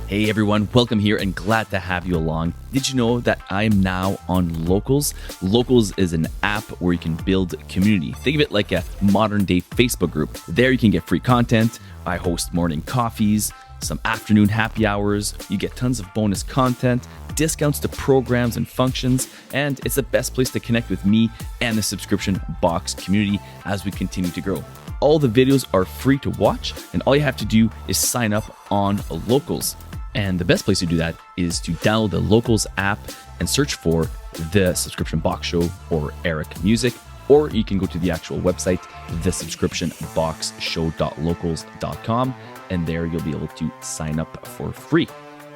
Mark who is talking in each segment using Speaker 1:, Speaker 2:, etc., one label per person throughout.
Speaker 1: Hey everyone, welcome here and glad to have you along. Did you know that I am now on Locals? Locals is an app where you can build community. Think of it like a modern day Facebook group. There you can get free content. I host morning coffees, some afternoon happy hours. You get tons of bonus content, discounts to programs and functions, and it's the best place to connect with me and the subscription box community as we continue to grow. All the videos are free to watch, and all you have to do is sign up on Locals. And the best place to do that is to download the Locals app and search for The Subscription Box Show or Eric Music, or you can go to the actual website, thesubscriptionboxshow.locals.com, and there you'll be able to sign up for free.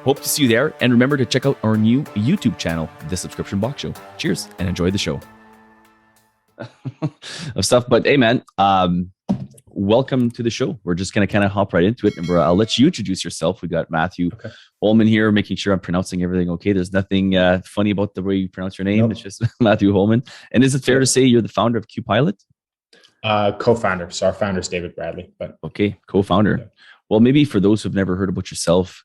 Speaker 1: Hope to see you there, and remember to check out our new YouTube channel, The Subscription Box Show. Cheers, and enjoy the show. Of stuff, but hey man, welcome to the show. We're just going to kind of hop right into it, and I'll let you introduce yourself. We got Matthew Holman here, making sure I'm pronouncing everything okay. There's nothing funny about the way you pronounce your name. Nope. It's just Matthew Holman. And is it fair to say you're the founder of Qpilot?
Speaker 2: Co-founder. So our founder is David Bradley. But
Speaker 1: okay, co-founder. Yeah. Well, maybe for those who've never heard about yourself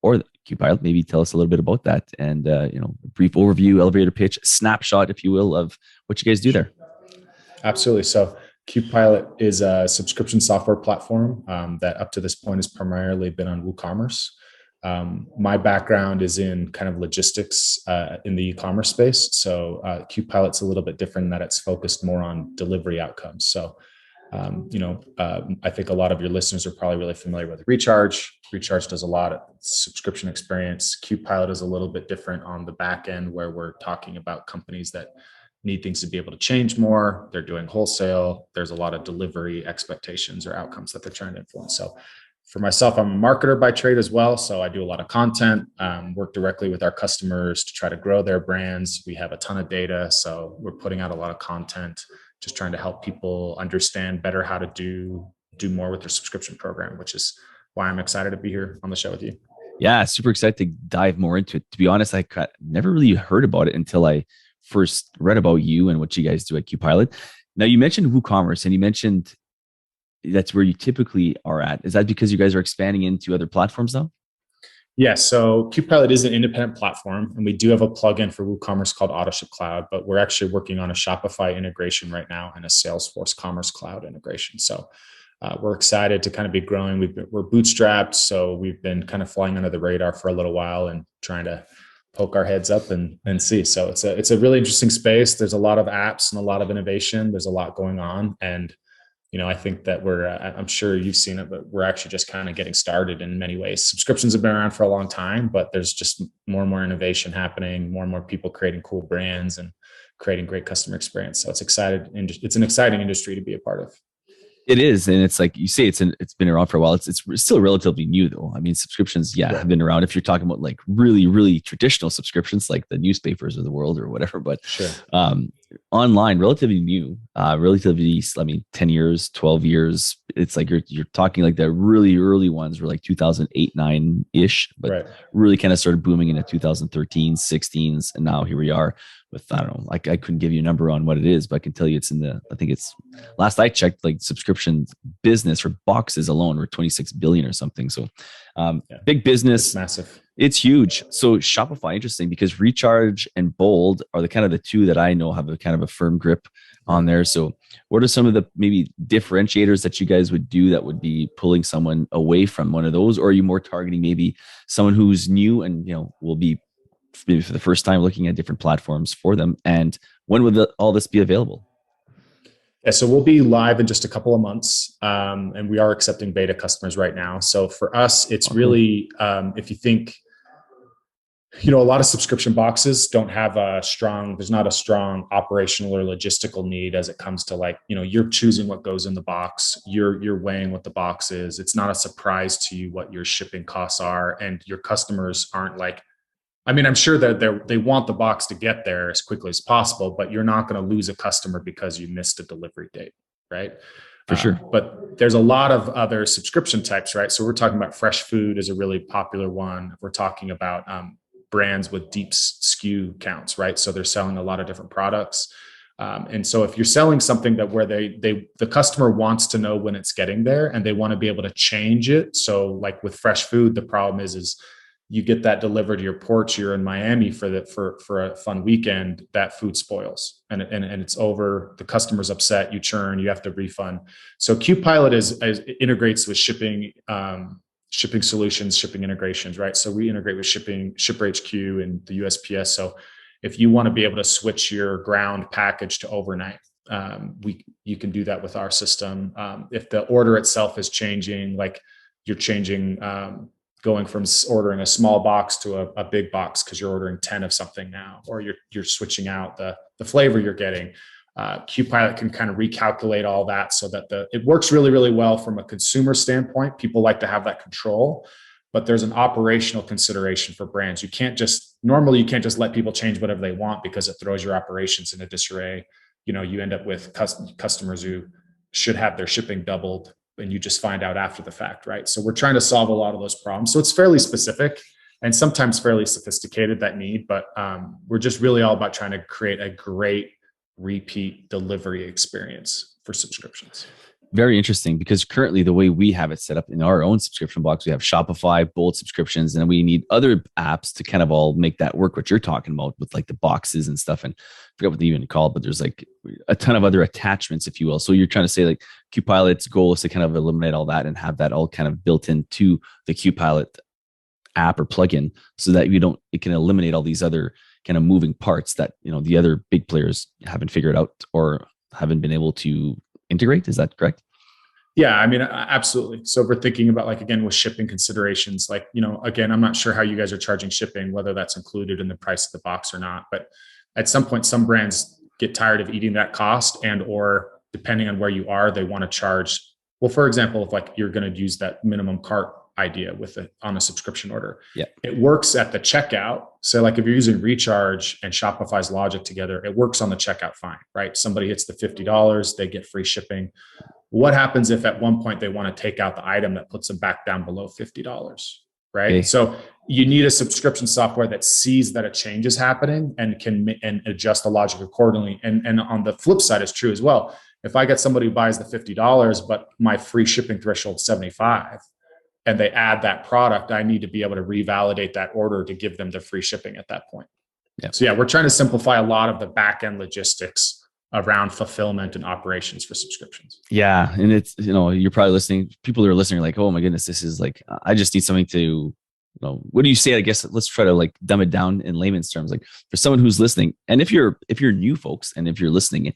Speaker 1: or Qpilot, maybe tell us a little bit about that, and a brief overview, elevator pitch, snapshot, if you will, of what you guys do there.
Speaker 2: Absolutely. So Qpilot is a subscription software platform that up to this point has primarily been on WooCommerce. My background is in kind of logistics in the e-commerce space. So Qpilot's a little bit different in that it's focused more on delivery outcomes. So, I think a lot of your listeners are probably really familiar with Recharge. Recharge does a lot of subscription experience. Qpilot is a little bit different on the back end, where we're talking about companies that need things to be able to change more. They're doing wholesale. There's a lot of delivery expectations or outcomes that they're trying to influence. So for myself, I'm a marketer by trade as well. So I do a lot of content, work directly with our customers to try to grow their brands. We have a ton of data. So we're putting out a lot of content, just trying to help people understand better how to do more with their subscription program, which is why I'm excited to be here on the show with you.
Speaker 1: Yeah, super excited to dive more into it. To be honest, I never really heard about it until I first read about you and what you guys do at Qpilot. Now, you mentioned WooCommerce, and you mentioned that's where you typically are at. Is that because you guys are expanding into other platforms now?
Speaker 2: Yes. So Qpilot is an independent platform, and we do have a plugin for WooCommerce called AutoShip Cloud, but we're actually working on a Shopify integration right now and a Salesforce Commerce Cloud integration. So we're excited to kind of be growing. We're bootstrapped, so we've been kind of flying under the radar for a little while and trying to poke our heads up and see. So it's a really interesting space. There's a lot of apps and a lot of innovation. There's a lot going on. And, I think that I'm sure you've seen it, but we're actually just kind of getting started in many ways. Subscriptions have been around for a long time, but there's just more and more innovation happening, more and more people creating cool brands and creating great customer experience. So it's an exciting industry to be a part of.
Speaker 1: It is, and it's like you say, it's been around for a while. It's still relatively new, though. I mean, subscriptions, have been around. If you're talking about like really, really traditional subscriptions, like the newspapers of the world or whatever, but
Speaker 2: sure.
Speaker 1: Online, relatively new. 10 years, 12 years. It's like you're talking like the really early ones were like 2008, 9-ish, but really kind of started booming in 2013, 16s, and now here we are. With, I don't know, like I couldn't give you a number on what it is, but I can tell you I think it's, last I checked, like subscription business for boxes alone were 26 billion or something. So big business.
Speaker 2: It's massive.
Speaker 1: It's huge. So Shopify, interesting, because Recharge and Bold are the two that I know have a kind of a firm grip on there. So what are some of the maybe differentiators that you guys would do that would be pulling someone away from one of those? Or are you more targeting maybe someone who's new and, will be maybe for the first time looking at different platforms for them? And when would all this be available?
Speaker 2: Yeah, so we'll be live in just a couple of months, and we are accepting beta customers right now. So for us, it's really, if you think, a lot of subscription boxes don't have there's not a strong operational or logistical need as it comes to like, you're choosing what goes in the box, you're weighing what the box is. It's not a surprise to you what your shipping costs are, and your customers aren't like, I'm sure that they want the box to get there as quickly as possible, but you're not going to lose a customer because you missed a delivery date, right?
Speaker 1: For sure.
Speaker 2: But there's a lot of other subscription types, right? So we're talking about fresh food is a really popular one. We're talking about brands with deep SKU counts, right? So they're selling a lot of different products. And so if you're selling something that where the customer wants to know when it's getting there and they want to be able to change it. So like with fresh food, the problem is you get that delivered to your porch, you're in Miami for a fun weekend, that food spoils and it's over. The customer's upset, you churn, you have to refund. So Qpilot is integrates with shipping, shipping solutions, shipping integrations, right? So we integrate with Shipper HQ and the USPS. So if you want to be able to switch your ground package to overnight, you can do that with our system. If the order itself is changing, like you're changing, going from ordering a small box to a big box because you're ordering 10 of something now, or you're switching out the flavor you're getting. Qpilot can kind of recalculate all that so that it works really, really well from a consumer standpoint. People like to have that control, but there's an operational consideration for brands. Normally you can't just let people change whatever they want because it throws your operations into disarray. You end up with customers who should have their shipping doubled and you just find out after the fact, right? So we're trying to solve a lot of those problems. So it's fairly specific and sometimes fairly sophisticated, that need, but we're just really all about trying to create a great repeat delivery experience for subscriptions.
Speaker 1: Very interesting, because currently the way we have it set up in our own subscription box, we have Shopify, Bolt subscriptions, and we need other apps to kind of all make that work, what you're talking about with like the boxes and stuff. And I forgot what they even call it, but there's like a ton of other attachments, if you will. So you're trying to say like Qpilot's goal is to kind of eliminate all that and have that all kind of built into the Qpilot app or plugin so that it can eliminate all these other kind of moving parts that, the other big players haven't figured out or haven't been able to integrate. Is that correct?
Speaker 2: Yeah, I mean, absolutely. So we're thinking about, like, again, with shipping considerations, like, again, I'm not sure how you guys are charging shipping, whether that's included in the price of the box or not. But at some point, some brands get tired of eating that cost, and or depending on where you are, they want to charge. Well, for example, if like you're going to use that minimum cart idea on a subscription order,
Speaker 1: yeah,
Speaker 2: it works at the checkout. So like if you're using Recharge and Shopify's logic together, it works on the checkout fine, right? Somebody hits the $50, they get free shipping. What happens if at one point they want to take out the item that puts them back down below $50, right? Okay. So you need a subscription software that sees that a change is happening and can adjust the logic accordingly. And on the flip side is true as well. If I get somebody who buys the $50, but my free shipping threshold is $75, and they add that product, I need to be able to revalidate that order to give them the free shipping at that point. Yeah. So yeah, we're trying to simplify a lot of the back end logistics around fulfillment and operations for subscriptions.
Speaker 1: Yeah. And it's, you're probably listening, people who are listening are like, oh my goodness, this is like, I just need something to, what do you say? I guess let's try to like dumb it down in layman's terms. Like for someone who's listening, and if you're new folks, and if you're listening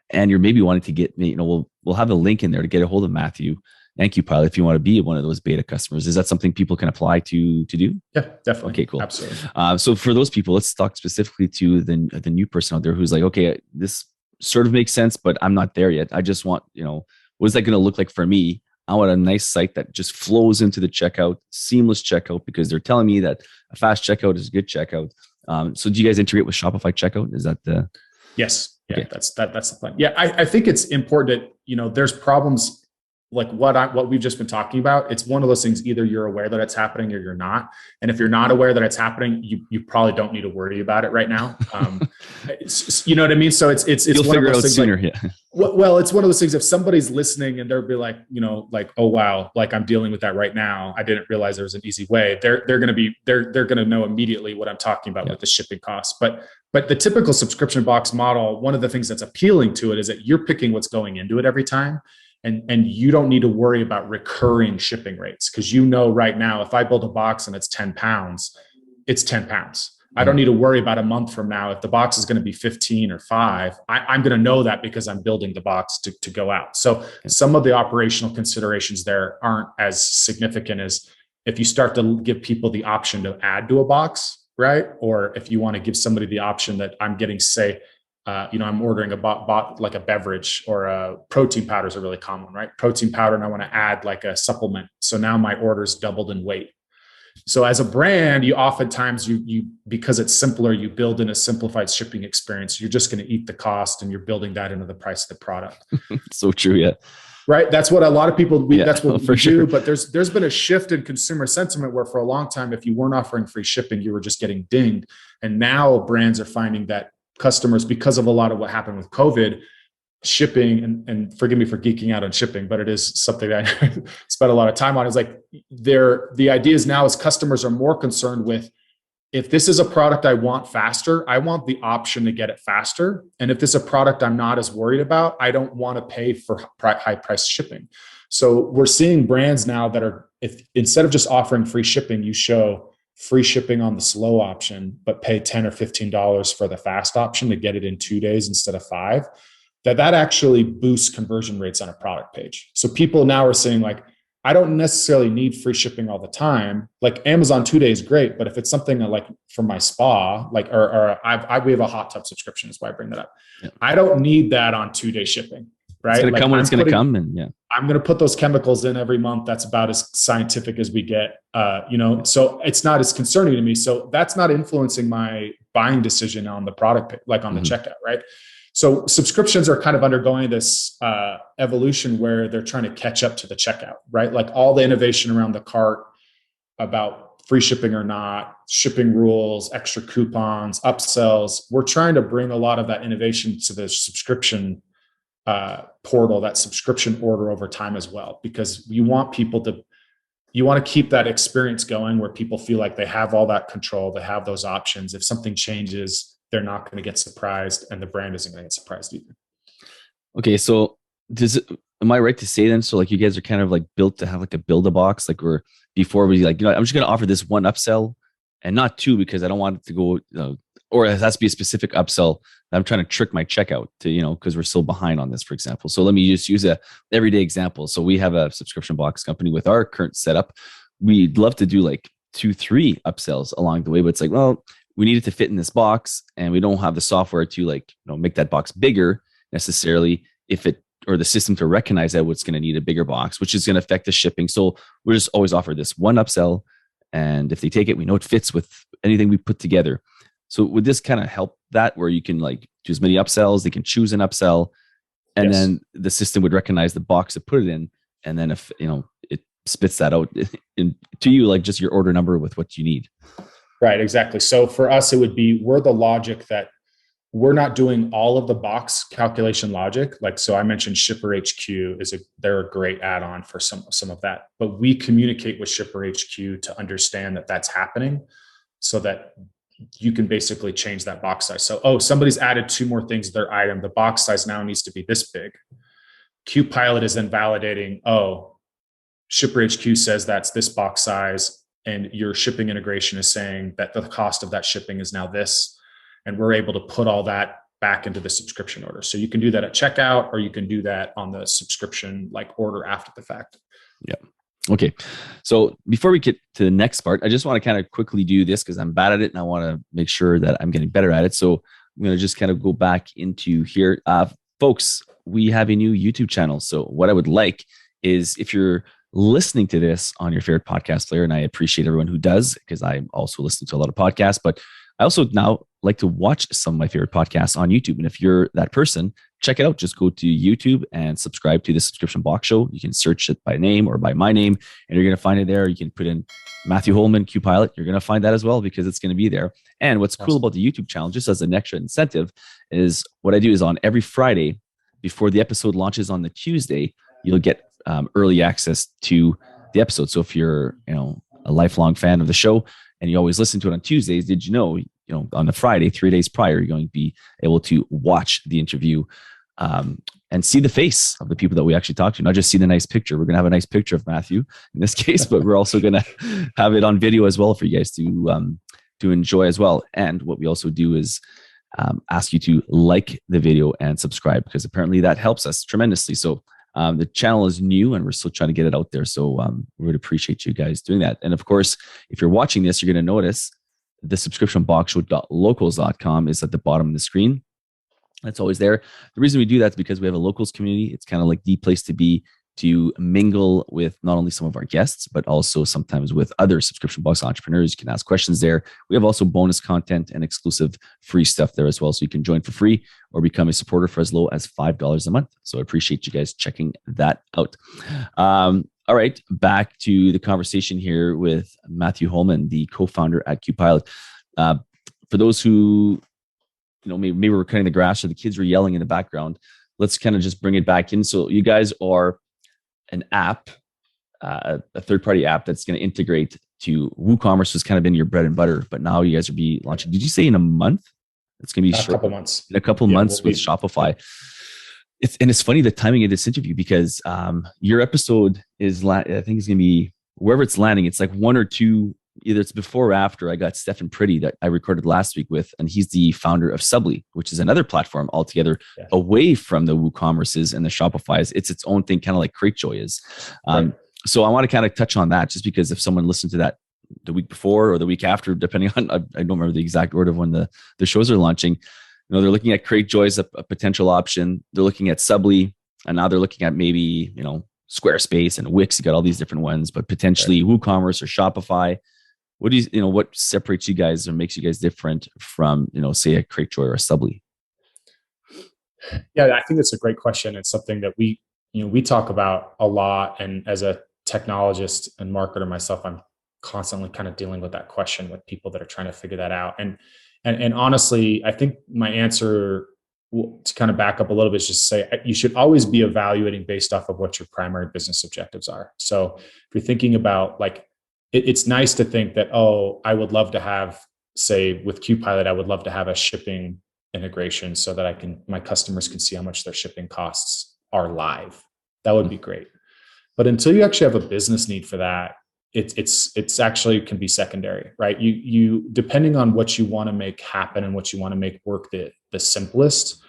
Speaker 1: and you're maybe wanting to get, we'll have a link in there to get a hold of Matthew and Qpilot if you want to be one of those beta customers. Is that something people can apply to do?
Speaker 2: Yeah, definitely.
Speaker 1: Okay, cool.
Speaker 2: Absolutely.
Speaker 1: So for those people, let's talk specifically to the new person out there who's like, okay, this sort of makes sense, but I'm not there yet. I just want, what is that going to look like for me? I want a nice site that just flows into the checkout, seamless checkout, because they're telling me that a fast checkout is a good checkout. So do you guys integrate with Shopify checkout? Is that the?
Speaker 2: Yes. Yeah,
Speaker 1: okay.
Speaker 2: That's the plan. Yeah. I think it's important that, there's problems like what we've just been talking about. It's one of those things, either you're aware that it's happening or you're not. And if you're not aware that it's happening, you probably don't need to worry about it right now. You know what I mean? So it's
Speaker 1: you'll
Speaker 2: one
Speaker 1: figure
Speaker 2: of those
Speaker 1: out
Speaker 2: things
Speaker 1: sooner.
Speaker 2: like,
Speaker 1: Yeah.
Speaker 2: Well, it's one of those things, if somebody's listening and they'll be like, like, oh, wow, like I'm dealing with that right now. I didn't realize there was an easy way. They're going to know immediately what I'm talking about with the shipping costs. But the typical subscription box model, one of the things that's appealing to it is that you're picking what's going into it every time. And you don't need to worry about recurring shipping rates, because right now, if I build a box and it's 10 pounds, it's 10 pounds. I don't need to worry about a month from now. If the box is going to be 15 or 5, I'm going to know that because I'm building the box to go out. So some of the operational considerations there aren't as significant as if you start to give people the option to add to a box, right? Or if you want to give somebody the option that I'm getting, say, I'm ordering like a beverage, or a protein powder is a really common, right? Protein powder, and I want to add like a supplement. So now my order's doubled in weight. So as a brand, you oftentimes you because it's simpler, you build in a simplified shipping experience. You're just going to eat the cost, and you're building that into the price of the product.
Speaker 1: So true, yeah.
Speaker 2: Right. That's what a lot of people that's what we
Speaker 1: sure.
Speaker 2: do. But there's been a shift in consumer sentiment where for a long time, if you weren't offering free shipping, you were just getting dinged. And now brands are finding that customers, because of a lot of what happened with COVID, shipping, and forgive me for geeking out on shipping, but it is something that I spent a lot of time on. Is like the idea is now is customers are more concerned with, if this is a product I want faster, I want the option to get it faster. And if this is a product I'm not as worried about, I don't want to pay for high price shipping. So we're seeing brands now that are, if instead of just offering free shipping, you show free shipping on the slow option, but pay $10 or $15 for the fast option to get it in 2 days instead of 5, that actually boosts conversion rates on a product page. So people now are saying like, I don't necessarily need free shipping all the time. Like Amazon 2 days, great. But if it's something like for my spa, like, or we have a hot tub subscription, is why I bring that up. Yeah. I don't need that on 2 day shipping, right?
Speaker 1: It's going to come when it's going to come. And yeah,
Speaker 2: I'm going to put those chemicals in every month. That's about as scientific as we get, so it's not as concerning to me. So that's not influencing my buying decision on the product, like on the checkout, right? So subscriptions are kind of undergoing this evolution where they're trying to catch up to the checkout, right? Like all the innovation around the cart about free shipping or not, shipping rules, extra coupons, upsells. We're trying to bring a lot of that innovation to the subscription portal, that subscription order over time as well, because you want to keep that experience going where people feel like they have all that control, they have those options. If something changes, they're not going to get surprised, and the brand isn't going to get surprised either.
Speaker 1: Okay. So am I right to say then, so like you guys are kind of like built to have like a build a box, like where before we like, I'm just going to offer this one upsell and not two, because I don't want it to go, or it has to be a specific upsell that I'm trying to trick my checkout to, because we're still behind on this, for example. So let me just use a everyday example. So we have a subscription box company with our current setup. We'd love to do like 2-3 upsells along the way, but it's like, well, we need it to fit in this box, and we don't have the software to like, make that box bigger necessarily, or the system to recognize that it's going to need a bigger box, which is going to affect the shipping. So we'll just always offer this one upsell. And if they take it, we know it fits with anything we put together. So would this kind of help that, where you can like do as many upsells, they can choose an upsell, and yes, then the system would recognize the box to put it in. And then if, it spits that out to you, like just your order number with what you need.
Speaker 2: Right, exactly. So for us, it would be, we're the logic that we're not doing all of the box calculation logic. Like, so I mentioned Shipper HQ they're a great add-on for some of that, but we communicate with Shipper HQ to understand that that's happening, so that you can basically change that box size. So, somebody's added 2 more things to their item. The box size now needs to be this big. Qpilot is then validating, Shipper HQ says that's this box size, and your shipping integration is saying that the cost of that shipping is now this. And we're able to put all that back into the subscription order. So you can do that at checkout, or you can do that on the subscription like order after the fact.
Speaker 1: Yeah. Okay. So before we get to the next part, I just want to kind of quickly do this because I'm bad at it and I want to make sure that I'm getting better at it. So I'm going to just kind of go back into here. Folks, we have a new YouTube channel. So what I would like is, if you're listening to this on your favorite podcast player, and I appreciate everyone who does, because I also listen to a lot of podcasts, but I also now like to watch some of my favorite podcasts on YouTube. And if you're that person, check it out. Just go to YouTube and subscribe to the Subscription Box Show. You can search it by name or by my name, and you're going to find it there. You can put in Matthew Holman, Qpilot. You're going to find that as well, because it's going to be there. And what's cool about the YouTube channel, just as an extra incentive, is what I do is on every Friday before the episode launches on the Tuesday, you'll get early access to the episode. So if you're, a lifelong fan of the show and you always listen to it on Tuesdays, did you know, on the Friday, 3 days prior, you're going to be able to watch the interview and see the face of the people that we actually talk to, not just see the nice picture. We're going to have a nice picture of Matthew in this case, but we're also going to have it on video as well for you guys to enjoy as well. And what we also do is ask you to like the video and subscribe, because apparently that helps us tremendously. So the channel is new and we're still trying to get it out there. So we would appreciate you guys doing that. And of course, if you're watching this, you're going to notice the subscriptionboxshow.locals.com is at the bottom of the screen. It's always there. The reason we do that is because we have a locals community. It's kind of like the place to be, to mingle with not only some of our guests, but also sometimes with other subscription box entrepreneurs. You can ask questions there. We have also bonus content and exclusive free stuff there as well. So you can join for free or become a supporter for as low as $5 a month. So I appreciate you guys checking that out. All right, back to the conversation here with Matthew Holman, the co-founder at Qpilot. For those who, maybe we're cutting the grass or the kids were yelling in the background, let's kind of just bring it back in. So you guys are an app, a third-party app that's going to integrate to WooCommerce, has kind of been your bread and butter, but now you guys will be launching. Did you say in a month? It's going to be
Speaker 2: a couple months.
Speaker 1: In a couple months with Shopify. It's funny the timing of this interview, because your episode is, I think it's going to be wherever it's landing. It's like one or two, either it's before or after I got Stefan Pretty that I recorded last week with, and he's the founder of Subly, which is another platform altogether away from the WooCommerces and the Shopify's. It's its own thing, kind of like Cratejoy is. Right. So I want to kind of touch on that, just because if someone listened to that the week before or the week after, depending on, I don't remember the exact order of when the shows are launching, they're looking at Cratejoy as a potential option. They're looking at Subly, and now they're looking at maybe, Squarespace and Wix. You got all these different ones, but potentially WooCommerce or Shopify. What do what separates you guys or makes you guys different from, say a Cratejoy or a Subly?
Speaker 2: Yeah, I think that's a great question. It's something that we talk about a lot. And as a technologist and marketer myself, I'm constantly kind of dealing with that question with people that are trying to figure that out. And honestly, I think my answer, to kind of back up a little bit, is just say you should always be evaluating based off of what your primary business objectives are. So if you're thinking about it's nice to think that, I would love to have, say with Qpilot, I would love to have a shipping integration so that my customers can see how much their shipping costs are live. That would be great. But until you actually have a business need for that, it's actually can be secondary, right? You depending on what you want to make happen and what you want to make work the simplest.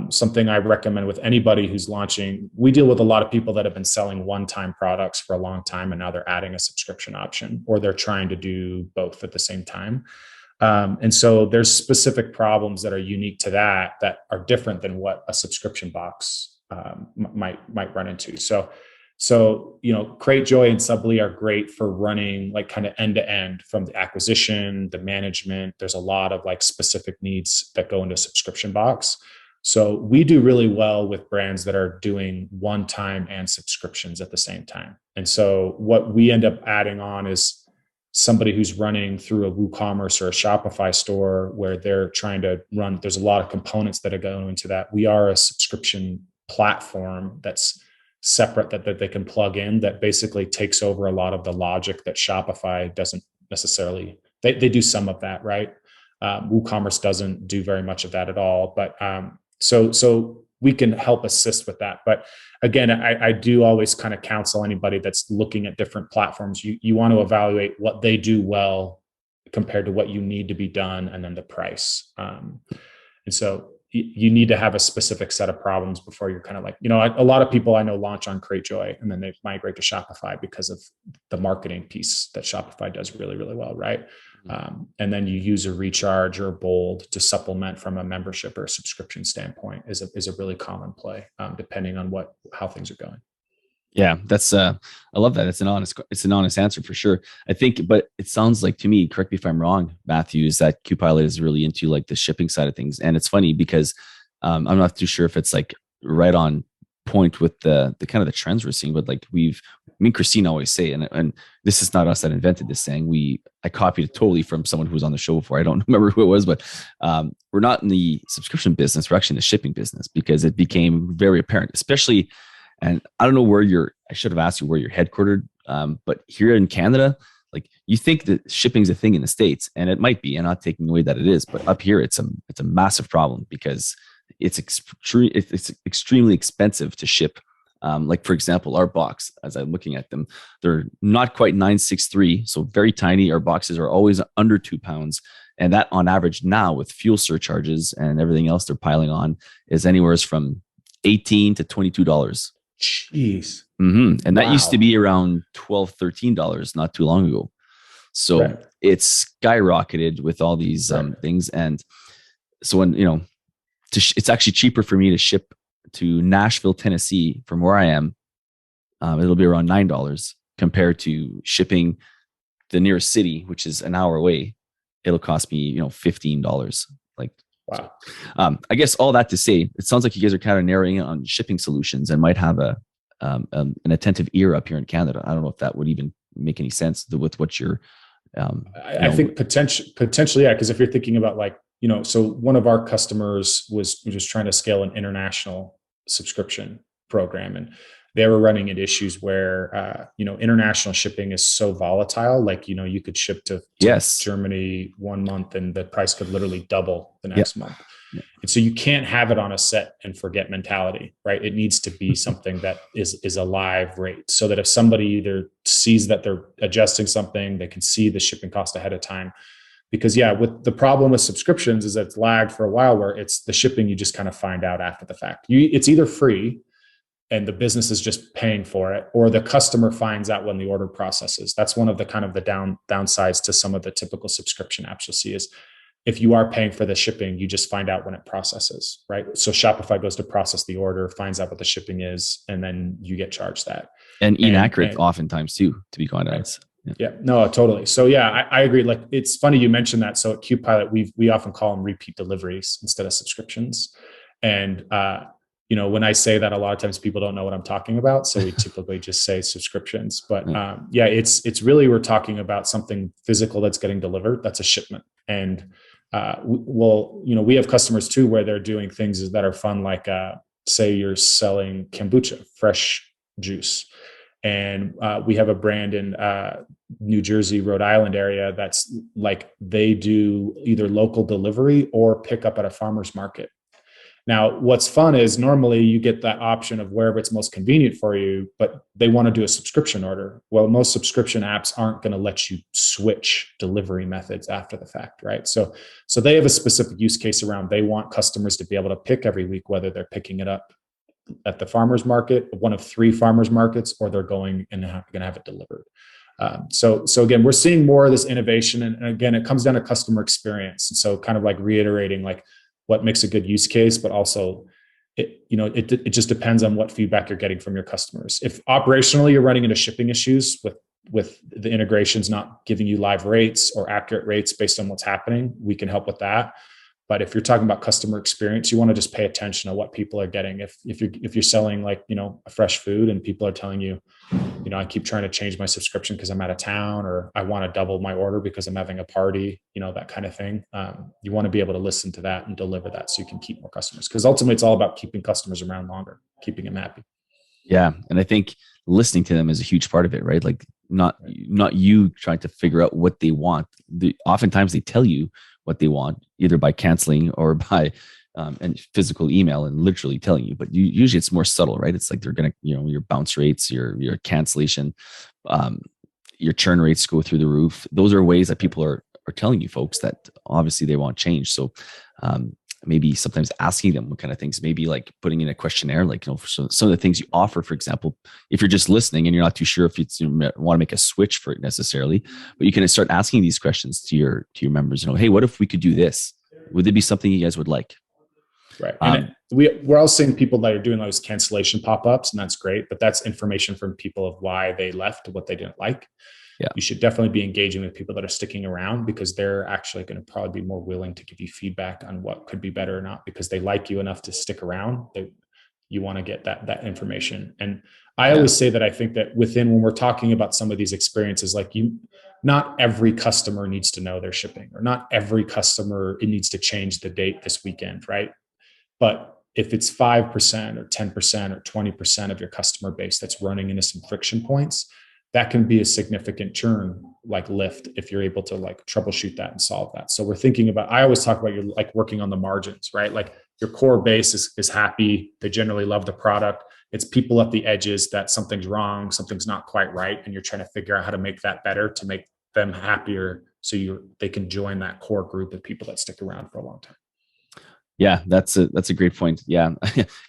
Speaker 2: Something I recommend with anybody who's launching, we deal with a lot of people that have been selling one-time products for a long time, and now they're adding a subscription option, or they're trying to do both at the same time. And so there's specific problems that are unique to that are different than what a subscription box might run into. So, Cratejoy and Subly are great for running kind of end to end, from the acquisition, the management. There's a lot of specific needs that go into a subscription box. So we do really well with brands that are doing one-time and subscriptions at the same time. And so what we end up adding on is somebody who's running through a WooCommerce or a Shopify store where they're trying to run, there's a lot of components that are going into that. We are a subscription platform that's separate that they can plug in, that basically takes over a lot of the logic that Shopify doesn't necessarily. They do some of that, right? WooCommerce doesn't do very much of that at all. But so we can help assist with that. But again, I do always kind of counsel anybody that's looking at different platforms. You want to evaluate what they do well compared to what you need to be done, and then the price. And so you need to have a specific set of problems before you're kind of a lot of people I know launch on Cratejoy and then they migrate to Shopify because of the marketing piece that Shopify does really, really well, right? And then you use a Recharge or a Bold to supplement from a membership or a subscription standpoint is a really common play, depending on how things are going.
Speaker 1: Yeah, that's I love that. It's an honest answer for sure. I think, but it sounds like to me, correct me if I'm wrong, Matthew, is that Qpilot is really into the shipping side of things. And it's funny because I'm not too sure if it's right on point with the kind of the trends we're seeing, but me and Christine always say, and this is not us that invented this saying, I copied it totally from someone who was on the show before. I don't remember who it was, but we're not in the subscription business. We're actually in the shipping business, because it became very apparent, especially. And I don't know I should have asked you where you're headquartered. But here in Canada, you think that shipping's a thing in the States, and it might be, and not taking away that it is, but up here it's a massive problem because it's extremely expensive to ship. For example, our box, as I'm looking at them, they're not quite 963, so very tiny. Our boxes are always under 2 pounds. And that on average now, with fuel surcharges and everything else they're piling on, is anywhere from $18 to $22.
Speaker 2: Jeez.
Speaker 1: Mm-hmm. And that used to be around $12, $13 not too long ago. So it's skyrocketed with all these things. And so when, it's actually cheaper for me to ship to Nashville, Tennessee from where I am. It'll be around $9 compared to shipping the nearest city, which is an hour away. It'll cost me, $15.
Speaker 2: Wow.
Speaker 1: So, I guess all that to say, it sounds like you guys are kind of narrowing in on shipping solutions and might have an attentive ear up here in Canada. I don't know if that would even make any sense with what you're.
Speaker 2: I think potentially, yeah. Because if you're thinking about so one of our customers was just trying to scale an international subscription program, and they were running into issues where international shipping is so volatile. Like, you could ship to
Speaker 1: Yes.
Speaker 2: Germany 1 month and the price could literally double the next month.
Speaker 1: Yep.
Speaker 2: And so you can't have it on a set and forget mentality, right? It needs to be something that is a live rate, so that if somebody either sees that they're adjusting something, they can see the shipping cost ahead of time. Because with the problem with subscriptions is that it's lagged for a while, where it's the shipping you just kind of find out after the fact. It's either free and the business is just paying for it, or the customer finds out when the order processes. That's one of the kind of the downsides to some of the typical subscription apps you'll see is, if you are paying for the shipping, you just find out when it processes, right? So Shopify goes to process the order, finds out what the shipping is, and then you get charged that.
Speaker 1: And inaccurate oftentimes too, to be quite honest.
Speaker 2: Yeah, no, totally. So I agree. Like, it's funny you mentioned that. So at Qpilot, we often call them repeat deliveries instead of subscriptions. And when I say that, a lot of times people don't know what I'm talking about. So we typically just say subscriptions. But it's really, we're talking about something physical that's getting delivered. That's a shipment. And we have customers too, where they're doing things that are fun. Like, say you're selling kombucha, fresh juice. And we have a brand in New Jersey, Rhode Island area that's like, they do either local delivery or pick up at a farmer's market. Now, what's fun is normally you get that option of wherever it's most convenient for you, but they want to do a subscription order. Well, most subscription apps aren't going to let you switch delivery methods after the fact, right? So they have a specific use case around, they want customers to be able to pick every week whether they're picking it up at the farmer's market, one of 3 farmers markets, or they're going and going to have it delivered. So again, we're seeing more of this innovation, and again, it comes down to customer experience. And so kind of like reiterating like what makes a good use case, but also it just depends on what feedback you're getting from your customers. If operationally you're running into shipping issues with the integrations not giving you live rates or accurate rates based on what's happening, we can help with that. But if you're talking about customer experience, you want to just pay attention to what people are getting. If you're selling like, a fresh food and people are telling you, I keep trying to change my subscription because I'm out of town, or I want to double my order because I'm having a party, that kind of thing. You want to be able to listen to that and deliver that so you can keep more customers. Because ultimately it's all about keeping customers around longer, keeping them happy.
Speaker 1: Yeah. And I think listening to them is a huge part of it, right? Like not you trying to figure out what they want. Oftentimes they tell you what they want, either by canceling or by and physical email and literally telling you. But usually it's more subtle, right? It's like they're going to, your bounce rates, your cancellation, your churn rates go through the roof. Those are ways that people are telling you folks that obviously they want change. So maybe sometimes asking them what kind of things, maybe like putting in a questionnaire, like, for some of the things you offer, for example, if you're just listening and you're not too sure if you want to make a switch for it necessarily, but you can start asking these questions to your members, hey, what if we could do this? Would there be something you guys would like?
Speaker 2: Right. And we're all seeing people that are doing those cancellation pop-ups, and that's great, but that's information from people of why they left, what they didn't like. Yeah. You should definitely be engaging with people that are sticking around, because they're actually going to probably be more willing to give you feedback on what could be better or not, because they like you enough to stick around. You want to get that information. And I always say that I think that when we're talking about some of these experiences, like not every customer needs to know their shipping, or not every customer, it needs to change the date this weekend, right? But if it's 5% or 10% or 20% of your customer base that's running into some friction points, that can be a significant churn like lift if you're able to like troubleshoot that and solve that. So we're thinking about, I always talk about you're like working on the margins, right? Like your core base is happy. They generally love the product. It's people at the edges that something's wrong, something's not quite right. And you're trying to figure out how to make that better, to make them happier, so they can join that core group of people that stick around for a long time.
Speaker 1: Yeah, that's a great point. Yeah.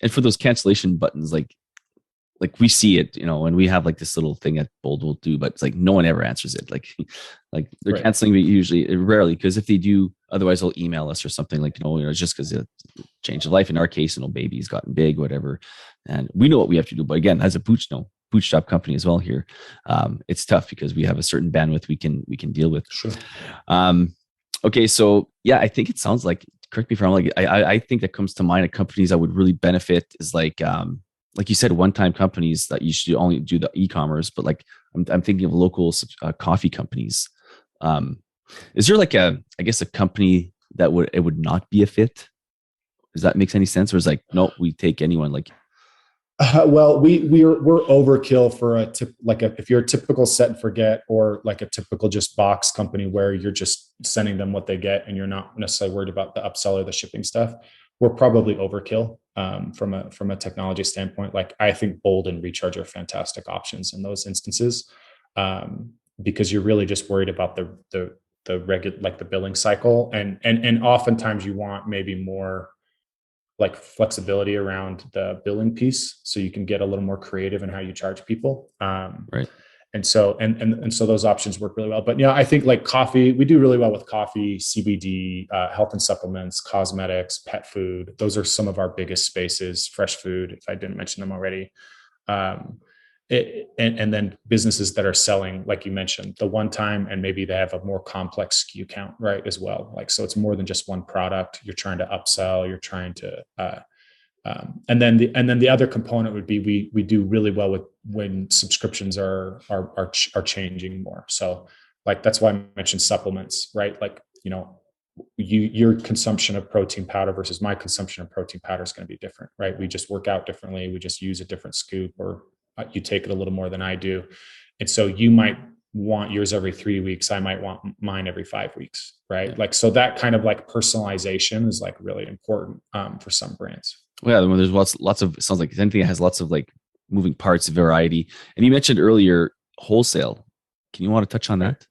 Speaker 1: And for those cancellation buttons, like we see it, and we have like this little thing that Bold will do, but it's like no one ever answers it. Like they're right. Canceling, but usually, rarely, because if they do, otherwise they'll email us or something like, it's just because it's change of life. In our case, baby's gotten big, whatever. And we know what we have to do. But again, as a bootstrap company as well here, it's tough because we have a certain bandwidth we can deal with.
Speaker 2: Sure.
Speaker 1: Okay. So yeah, I think it sounds like, correct me if I'm wrong, like I think that comes to mind of companies that would really benefit is like you said, one-time companies that you should only do the e-commerce, but like I'm thinking of local coffee companies. Is there like a company that would not be a fit? Does that make any sense? Or is like, no, we take anyone? Like,
Speaker 2: Well, we're overkill for if you're a typical set and forget, or like a typical just box company where you're just sending them what they get and you're not necessarily worried about the upsell or the shipping stuff. We're probably overkill from a technology standpoint. Like, I think Bold and Recharge are fantastic options in those instances, because you're really just worried about the regular, like the billing cycle, and oftentimes you want maybe more like flexibility around the billing piece, so you can get a little more creative in how you charge people.
Speaker 1: Right.
Speaker 2: And so those options work really well. But I think like coffee, we do really well with coffee, CBD, health and supplements, cosmetics, pet food. Those are some of our biggest spaces. Fresh food, if I didn't mention them already. Um, and then businesses that are selling, like you mentioned, the one time, and maybe they have a more complex SKU count, right, as well. Like, so it's more than just one product. You're trying to upsell. You're trying to, and then the other component would be we do really well with when subscriptions are changing more. So like, that's why I mentioned supplements, right? Like, your consumption of protein powder versus my consumption of protein powder is going to be different, right? We just work out differently. We just use a different scoop, or you take it a little more than I do. And so you might want yours every 3 weeks. I might want mine every 5 weeks, right? Yeah. Like, so that kind of like personalization is like really important for some brands.
Speaker 1: Well, yeah, when there's lots of, it sounds like anything that has lots of like moving parts, variety. And you mentioned earlier wholesale. Can you want to touch on that?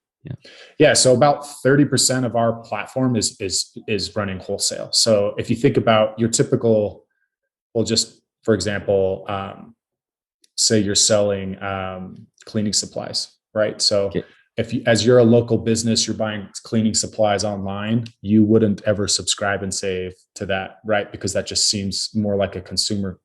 Speaker 2: Yeah. So about 30% of our platform is running wholesale. So if you think about your typical, well, just for example, say you're selling cleaning supplies, right? So okay. As you're a local business, you're buying cleaning supplies online, you wouldn't ever subscribe and save to that, right? Because that just seems more like a consumer,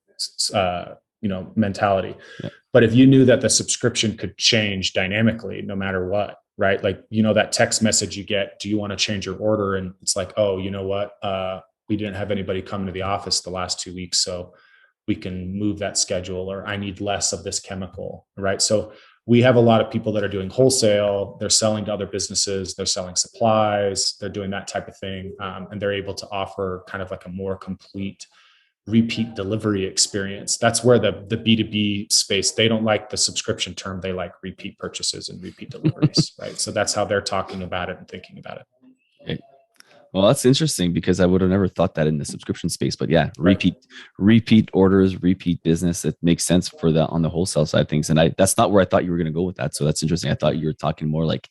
Speaker 2: mentality. Yeah. But if you knew that the subscription could change dynamically, no matter what, right? Like, that text message you get, do you want to change your order? And it's like, oh, you know what? We didn't have anybody come to the office the last 2 weeks, so we can move that schedule, or I need less of this chemical, right? So we have a lot of people that are doing wholesale. They're selling to other businesses. They're selling supplies. They're doing that type of thing. And they're able to offer kind of like a more complete repeat delivery experience. That's where the B2B space, they don't like the subscription term. They like repeat purchases and repeat deliveries, right? So that's how they're talking about it and thinking about it.
Speaker 1: Okay. Well, that's interesting, because I would have never thought that in the subscription space. But yeah, repeat orders, repeat business. It makes sense for on the wholesale side of things. And that's not where I thought you were going to go with that. So that's interesting. I thought you were talking more like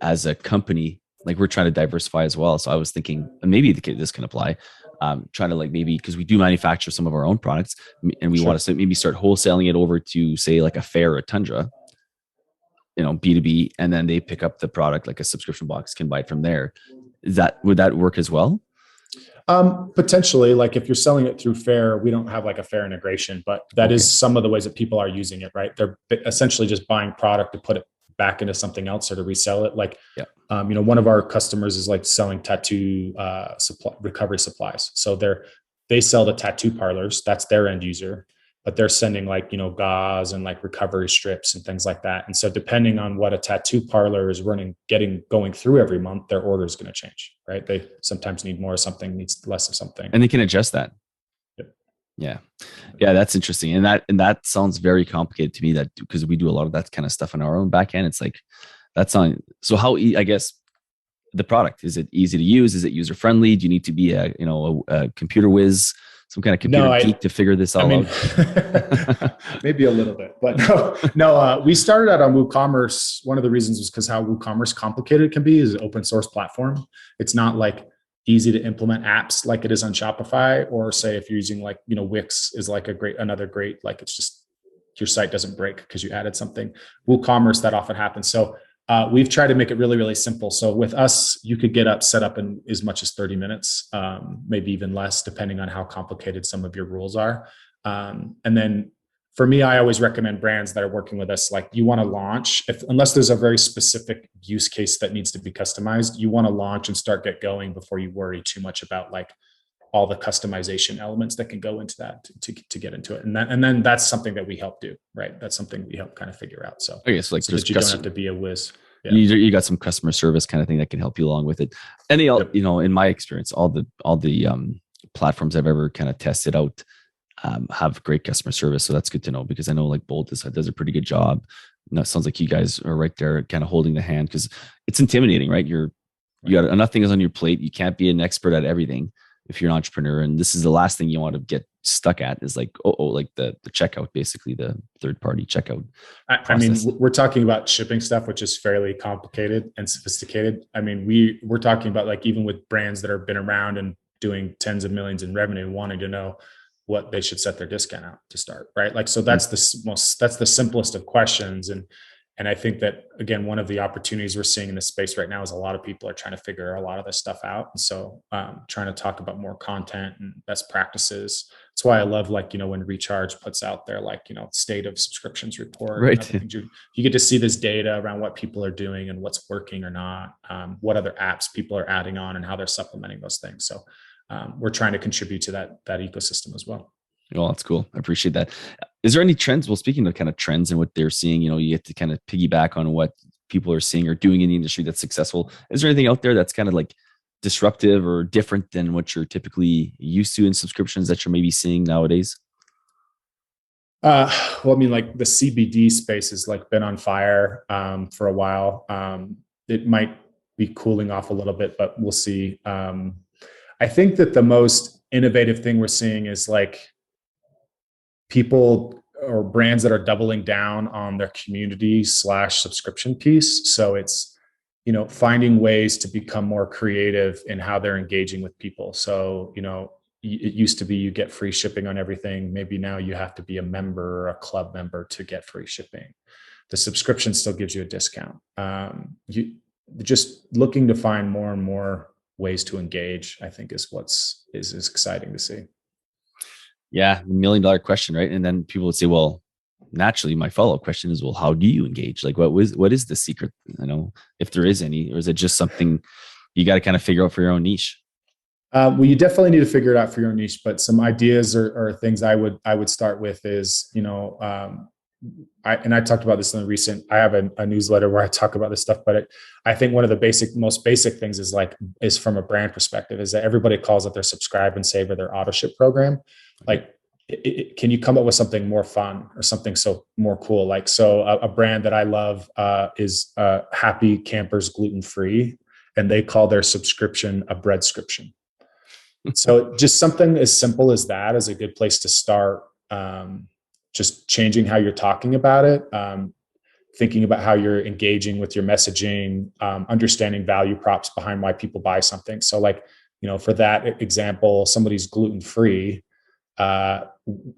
Speaker 1: as a company, like we're trying to diversify as well. So I was thinking maybe this can apply. Trying to like, maybe because we do manufacture some of our own products, and we want to maybe start wholesaling it over to, say, like a Fair or a Tundra, B2B, and then they pick up the product like a subscription box, can buy it from there. Would that work as well?
Speaker 2: Potentially. Like, if you're selling it through Fair, we don't have like a Fair integration, but that is some of the ways that people are using it, right? They're essentially just buying product to put it back into something else or to resell it. Like, one of our customers is like selling tattoo recovery supplies. So they sell the tattoo parlors. That's their end user, but they're sending like, gauze and like recovery strips and things like that. And so depending on what a tattoo parlor is going through every month, their order is going to change, right? They sometimes need more of something, needs less of something.
Speaker 1: And they can adjust that.
Speaker 2: Yep.
Speaker 1: Yeah, that's interesting. And that sounds very complicated to me, that because we do a lot of that kind of stuff in our own back end. It's like, so how, I guess, the product, is it easy to use? Is it user friendly? Do you need to be a computer whiz, some kind of computer geek to figure this all out?
Speaker 2: Maybe a little bit, but no. We started out on WooCommerce. One of the reasons was because how WooCommerce complicated it can be is an open source platform. It's not like easy to implement apps like it is on Shopify, or say if you're using like, Wix is like another great, like, it's just your site doesn't break because you added something. WooCommerce, that often happens. So we've tried to make it really, really simple. So with us, you could get set up in as much as 30 minutes, maybe even less, depending on how complicated some of your rules are. And then for me, I always recommend brands that are working with us, like, you want to launch, unless there's a very specific use case that needs to be customized, you want to launch and get going before you worry too much about like all the customization elements that can go into that to get into it. And then that's something that we help do, right? That's something we help kind of figure out. So,
Speaker 1: okay, so like,
Speaker 2: that you don't have to be a whiz.
Speaker 1: Yeah. You got some customer service kind of thing that can help you along with it. And in my experience, all the platforms I've ever kind of tested out, have great customer service. So that's good to know, because I know like Bolt does a pretty good job. And that sounds like you guys are right there kind of holding the hand, because it's intimidating, right? You got nothing is on your plate. You can't be an expert at everything if you're an entrepreneur. And this is the last thing you want to get stuck at, is like, like the checkout, basically the third party checkout.
Speaker 2: I mean, we're talking about shipping stuff, which is fairly complicated and sophisticated. I mean, we're talking about like, even with brands that have been around and doing tens of millions in revenue, wanting to know what they should set their discount out to start, right? Like, so that's the simplest of questions. And I think that, again, one of the opportunities we're seeing in this space right now is a lot of people are trying to figure a lot of this stuff out. And so trying to talk about more content and best practices. That's why I love, like, when Recharge puts out their, like, state of subscriptions report,
Speaker 1: right?
Speaker 2: You get to see this data around what people are doing and what's working or not, what other apps people are adding on and how they're supplementing those things. So we're trying to contribute to that ecosystem as well.
Speaker 1: Well, that's cool. I appreciate that. Is there any trends? Well, speaking of kind of trends and what they're seeing, you get to kind of piggyback on what people are seeing or doing in the industry that's successful. Is there anything out there that's kind of like disruptive or different than what you're typically used to in subscriptions that you're maybe seeing nowadays?
Speaker 2: Well, I mean, like the CBD space has like been on fire for a while. It might be cooling off a little bit, but we'll see. I think that the most innovative thing we're seeing is like people or brands that are doubling down on their community/subscription piece. So it's, finding ways to become more creative in how they're engaging with people. So, it used to be you get free shipping on everything. Maybe now you have to be a member or a club member to get free shipping. The subscription still gives you a discount. You just looking to find more and more ways to engage, I think, is is exciting to see.
Speaker 1: Yeah, $1 million question, right? And then people would say, well, naturally, my follow-up question is, well, how do you engage? Like, what is the secret? If there is any, or is it just something you got to kind of figure out for your own niche?
Speaker 2: Well, you definitely need to figure it out for your own niche, but some ideas or things I would start with is, I talked about this in the recent, I have a newsletter where I talk about this stuff, but I think one of the most basic things is from a brand perspective, is that everybody calls it their subscribe and save or their auto ship program. Like, can you come up with something more fun or something so more cool? Like, so a brand that I love is Happy Campers Gluten Free, and they call their subscription a breadscription. So just something as simple as that is a good place to start. Just changing how you're talking about it, thinking about how you're engaging with your messaging, understanding value props behind why people buy something. So like, for that example, somebody's gluten-free.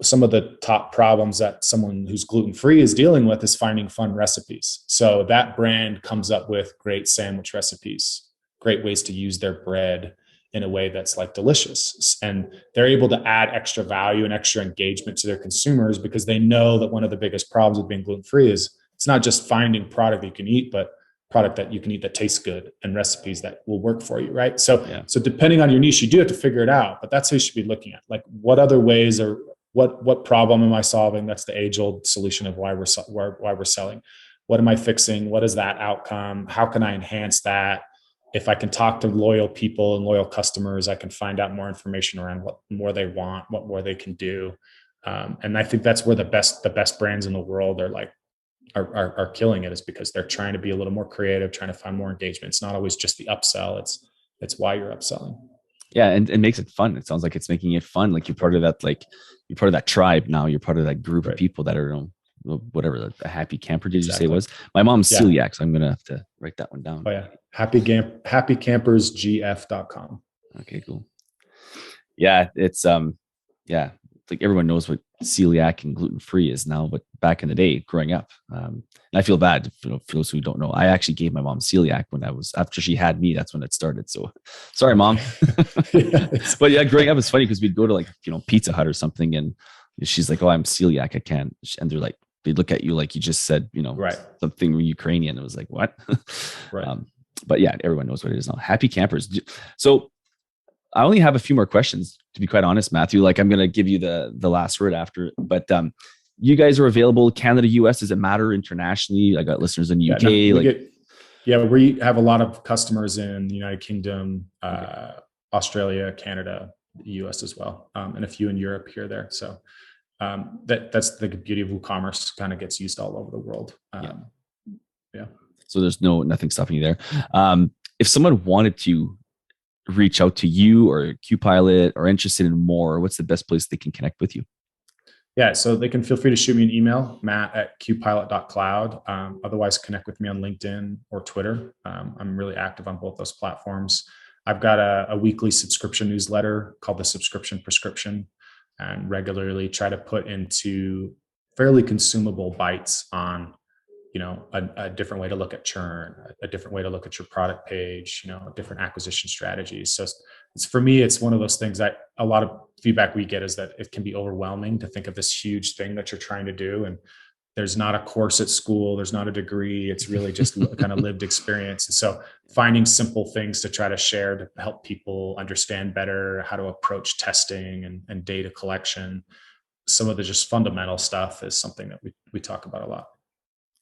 Speaker 2: Some of the top problems that someone who's gluten-free is dealing with is finding fun recipes. So that brand comes up with great sandwich recipes, great ways to use their bread in a way that's like delicious. And they're able to add extra value and extra engagement to their consumers, because they know that one of the biggest problems with being gluten-free is it's not just finding product that you can eat, but product that you can eat that tastes good and recipes that will work for you. Right. So depending on your niche, you do have to figure it out, but that's how you should be looking at, like, what other ways, or what problem am I solving? That's the age old solution of why we're selling. What am I fixing? What is that outcome? How can I enhance that? If I can talk to loyal people and loyal customers, I can find out more information around what more they want, what more they can do. And I think that's where the best brands in the world are killing it, is because they're trying to be a little more creative, trying to find more engagement. It's not always just the upsell. It's why you're upselling.
Speaker 1: Yeah. And it makes it fun. It sounds like it's making it fun. Like you're part of that tribe now. You're part of that group of people that are, whatever a happy camper, did you say was? My mom's celiac, so I'm going to have to write that one down.
Speaker 2: Oh yeah. happycampersgf.com.
Speaker 1: Okay, cool. Yeah. It's, like everyone knows what celiac and gluten-free is now, but back in the day, growing up, and I feel bad for those who don't know, I actually gave my mom celiac after she had me. That's when it started. So sorry, Mom. But yeah, growing up is funny because we'd go to like, Pizza Hut or something, and she's like, oh, I'm celiac, I can't. And they're like, they look at you like you just said, something Ukrainian. It was like, what?
Speaker 2: Right.
Speaker 1: But yeah, everyone knows what it is now. Happy campers. So I only have a few more questions, to be quite honest, Matthew. Like, I'm going to give you the last word after, but you guys are available Canada, US. Does it matter internationally? I got listeners in the UK.
Speaker 2: We have a lot of customers in the United Kingdom, Australia, Canada, the US as well, and a few in Europe here or there. So that's the beauty of WooCommerce, kind of gets used all over the world. Yeah.
Speaker 1: So there's nothing stopping you there. If someone wanted to reach out to you or Qpilot or interested in more, what's the best place they can connect with you?
Speaker 2: Yeah, so they can feel free to shoot me an email, matt@qpilot.cloud. Otherwise, connect with me on LinkedIn or Twitter. I'm really active on both those platforms. I've got a weekly subscription newsletter called the Subscription Prescription, and regularly try to put into fairly consumable bites on, a different way to look at churn, a different way to look at your product page, different acquisition strategies. So for me, it's one of those things that a lot of feedback we get is that it can be overwhelming to think of this huge thing that you're trying to do. And there's not a course at school, there's not a degree. It's really just kind of lived experience. And so finding simple things to try to share to help people understand better how to approach testing and data collection, some of the just fundamental stuff, is something that we talk about a lot.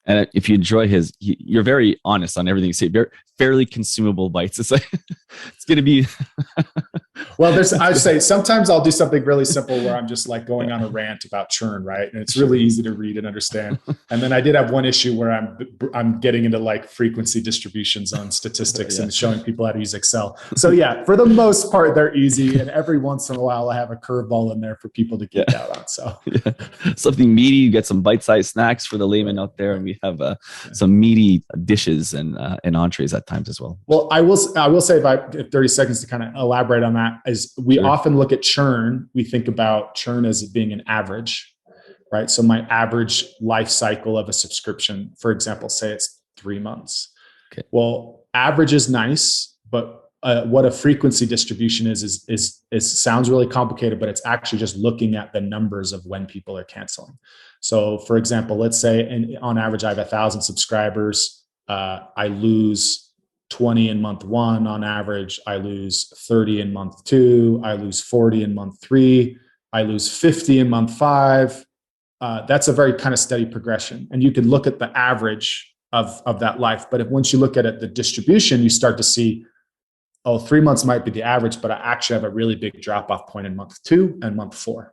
Speaker 1: And if you enjoy you're very honest on everything you say, very fairly consumable bites. It's like, it's going to be.
Speaker 2: Well, I'd say sometimes I'll do something really simple where I'm just like going on a rant about churn, right? And it's really easy to read and understand. And then I did have one issue where I'm getting into like frequency distributions on statistics and showing people how to use Excel. So yeah, for the most part, they're easy. And every once in a while, I have a curveball in there for people to geek out on. So
Speaker 1: something meaty, you get some bite-sized snacks for the layman out there, and we have some meaty dishes and entrees at times as well.
Speaker 2: Well, I will say, if 30 seconds to kind of elaborate on that, is we often look at churn. We think about churn as being an average, right? So my average life cycle of a subscription, for example, say it's 3 months.
Speaker 1: Okay.
Speaker 2: Well, average is nice, but what a frequency distribution is sounds really complicated, but it's actually just looking at the numbers of when people are canceling. So for example, let's say on average, I have 1,000 subscribers. I lose 20 in month 1 on average. I lose 30 in month 2. I lose 40 in month 3. I lose 50 in month 5. That's a very kind of steady progression. And you can look at the average of that life. But once you look at it, the distribution, you start to see, 3 months might be the average, but I actually have a really big drop off point in month 2 and month 4.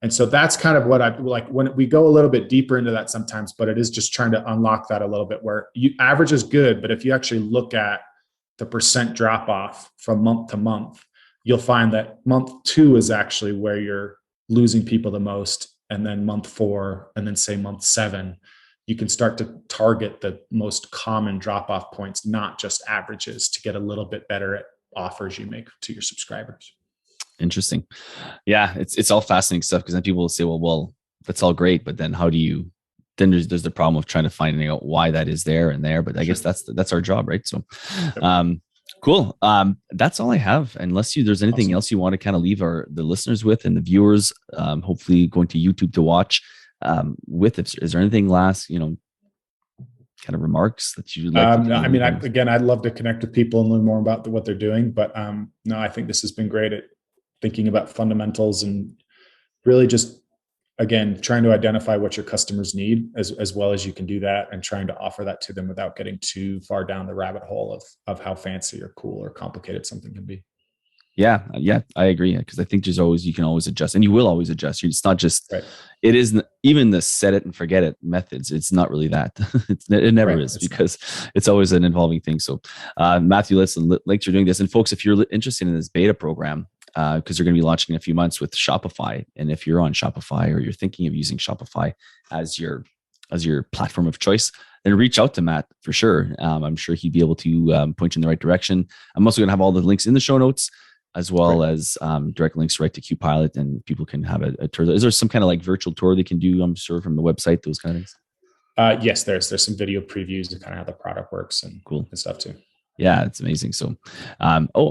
Speaker 2: And so that's kind of what I like when we go a little bit deeper into that sometimes, but it is just trying to unlock that a little bit, where average is good, but if you actually look at the percent drop off from month to month, you'll find that month 2 is actually where you're losing people the most. And then month 4, and then say month 7, you can start to target the most common drop off points, not just averages, to get a little bit better at offers you make to your subscribers.
Speaker 1: Interesting. Yeah, it's all fascinating stuff, because then people will say, well, that's all great, but then how do you? Then there's the problem of trying to finding out why that is there and there. But I guess that's our job, right? So, cool. That's all I have. Unless there's anything else you want to kind of leave the listeners with and the viewers, hopefully going to YouTube to watch. Is there anything last, kind of remarks that you'd like?
Speaker 2: I'd love to connect with people and learn more about what they're doing. But no, I think this has been great at thinking about fundamentals and really just, again, trying to identify what your customers need as well as you can do that, and trying to offer that to them without getting too far down the rabbit hole of how fancy or cool or complicated something can be.
Speaker 1: Yeah, I agree, because I think you can always adjust, and you will always adjust. It's not just, right. It isn't even the set it and forget it methods. It's not really that. It never is, because it's always an evolving thing. So, Matthew, listen, thanks for doing this. And folks, if you're interested in this beta program, because they're going to be launching in a few months with Shopify, and if you're on Shopify or you're thinking of using Shopify as your platform of choice, then reach out to Matt for sure. I'm sure he'd be able to point you in the right direction. I'm also going to have all the links in the show notes, as well as direct links right to Qpilot, and people can have a tour. Is there some kind of like virtual tour they can do, I'm sure, from the website, those kind of things?
Speaker 2: Yes, there's some video previews of kind of how the product works and
Speaker 1: cool
Speaker 2: and stuff too.
Speaker 1: Yeah, it's amazing. So,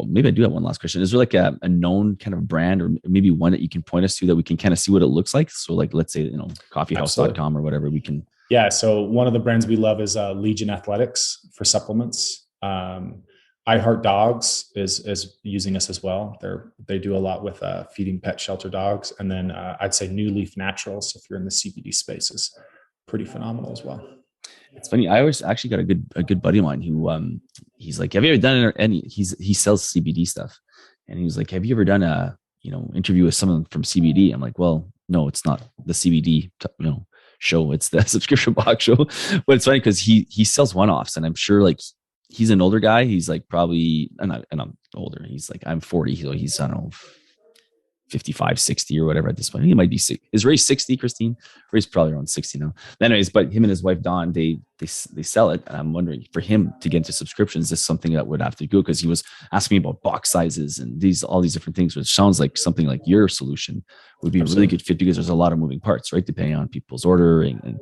Speaker 1: maybe I do have one last question. Is there like a known kind of brand, or maybe one that you can point us to that we can kind of see what it looks like? So like, let's say, coffeehouse.com or whatever we can.
Speaker 2: Yeah. So one of the brands we love is Legion Athletics for supplements. I Heart Dogs is using us as well. They do a lot with feeding pet shelter dogs. And then I'd say New Leaf Naturals, if you're in the CBD space, is pretty phenomenal as well.
Speaker 1: It's funny. I always actually got a good buddy of mine who he's like, have you ever done any? He sells CBD stuff, And he was like, have you ever done a, interview with someone from CBD? I'm like, well, no, it's not the CBD, show. It's the subscription box show. But it's funny because he sells one-offs, and I'm sure like he's an older guy. He's like probably, and I'm older. He's like, I'm 40. So he's, I don't know, 55, 60 or whatever at this point. He might be sick. Is Ray 60, Christine? Ray's probably around 60 now. Anyways, but him and his wife, Dawn, they sell it. And I'm wondering, for him to get into subscriptions, is this something that would have to go? Because he was asking me about box sizes and all these different things, which sounds like something like your solution would be a really good fit, because there's a lot of moving parts, right? Depending on people's ordering. And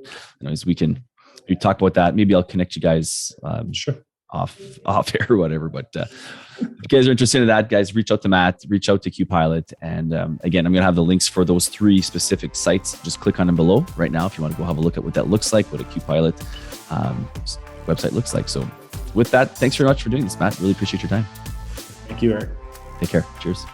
Speaker 1: as we talk about that. Maybe I'll connect you guys.
Speaker 2: Sure.
Speaker 1: Off air or whatever. But if you guys are interested in that, guys, reach out to Matt, reach out to Qpilot. And again, I'm going to have the links for those 3 specific sites. Just click on them below right now if you want to go have a look at what that looks like, what a Qpilot website looks like. So with that, thanks very much for doing this, Matt. Really appreciate your time.
Speaker 2: Thank you, Eric.
Speaker 1: Take care. Cheers.